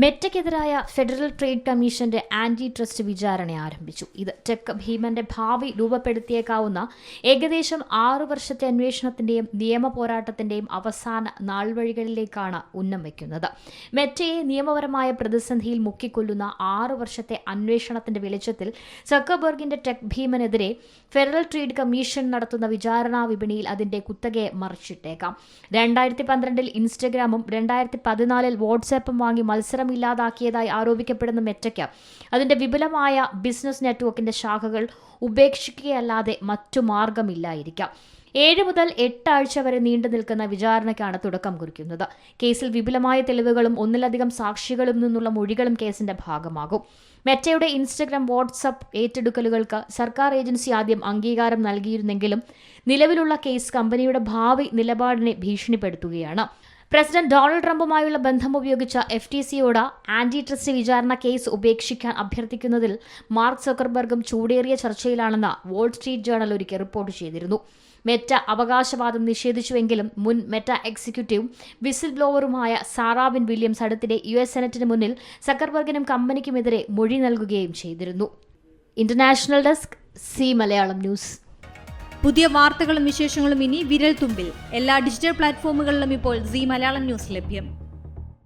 മെറ്റയ്ക്കെതിരായ federal trade കമ്മീഷന്റെ anti trust വിചാരണ ആരംഭിച്ചു. ഇത് ടെക് ഭീമന്റെ ഭാവി രൂപപ്പെടുത്തിയേക്കാവുന്ന ഏകദേശം 6 വർഷത്തെ അന്വേഷണത്തിന്റെയും നിയമ പോരാട്ടത്തിന്റെയും അവസാന നാൾവഴികളിലേക്കാണ് ഉന്നം വയ്ക്കുന്നത്. മെറ്റയെ നിയമപരമായ പ്രതിസന്ധിയിൽ മുക്കിക്കൊല്ലുന്ന 6 വർഷത്തെ അന്വേഷണത്തിന്റെ വെളിച്ചത്തിൽ സക്കർബർഗിന്റെ ടെക് ഭീമനെതിരെ ഫെഡറൽ ട്രേഡ് കമ്മീഷൻ നടത്തുന്ന വിചാരണാ വിപണിയിൽ അതിന്റെ കുത്തകയെ മറിച്ചിട്ടേക്കാം. 2012 ഇൻസ്റ്റഗ്രാമും 2014 വാട്സാപ്പും വാങ്ങി ഇല്ലാതാക്കിയതായി ആരോപിക്കപ്പെടുന്ന മെറ്റയ്ക്ക് അതിന്റെ വിപുലമായ ബിസിനസ് നെറ്റ്വർക്കിന്റെ ശാഖകൾ ഉപേക്ഷിക്കുകയല്ലാതെ മറ്റു മാർഗമില്ലായിരിക്കാം. 7 മുതൽ 8 ആഴ്ച വരെ നീണ്ടു നിൽക്കുന്ന വിചാരണയ്ക്കാണ് തുടക്കം കുറിക്കുന്നത്. കേസിൽ വിപുലമായ തെളിവുകളും ഒന്നിലധികം സാക്ഷികളിൽ നിന്നുള്ള മൊഴികളും കേസിന്റെ ഭാഗമാകും. മെറ്റയുടെ ഇൻസ്റ്റഗ്രാം, വാട്സാപ്പ് ഏറ്റെടുക്കലുകൾക്ക് സർക്കാർ ഏജൻസി ആദ്യം അംഗീകാരം നൽകിയിരുന്നെങ്കിലും നിലവിലുള്ള കേസ് കമ്പനിയുടെ ഭാവി നിലപാടിനെ ഭീഷണിപ്പെടുത്തുകയാണ്. പ്രസിഡന്റ് ഡൊണാൾഡ് ട്രംപുമായുള്ള ബന്ധം ഉപയോഗിച്ച FTCയോട് ആന്റി ട്രസ്റ്റ് വിചാരണ കേസ് ഉപേക്ഷിക്കാൻ അഭ്യർത്ഥിക്കുന്നതിൽ മാർക്ക് സക്കർബർഗും ചൂടേറിയ ചർച്ചയിലാണെന്ന് വാൾ സ്ട്രീറ്റ് ജേണൽ ഒരിക്കൽ റിപ്പോർട്ട് ചെയ്തിരുന്നു. മെറ്റ അവകാശവാദം നിഷേധിച്ചുവെങ്കിലും മുൻ മെറ്റ എക്സിക്യൂട്ടീവും വിസിൽ ബ്ലോവറുമായ സാറാ വിൻ വില്യംസ് അടുത്തിടെ US സെനറ്റിന് മുന്നിൽ സക്കർബർഗിനും കമ്പനിക്കുമെതിരെ മൊഴി നൽകുകയും ചെയ്തിരുന്നു. International desk C Malayalam news. പുതിയ വാർത്തകളും വിശേഷങ്ങളും ഇനി വിരൽ തുമ്പിൽ. എല്ലാ ഡിജിറ്റൽ പ്ലാറ്റ്ഫോമുകളിലും ഇപ്പോൾ സി മലയാളം ന്യൂസ് ലഭ്യം.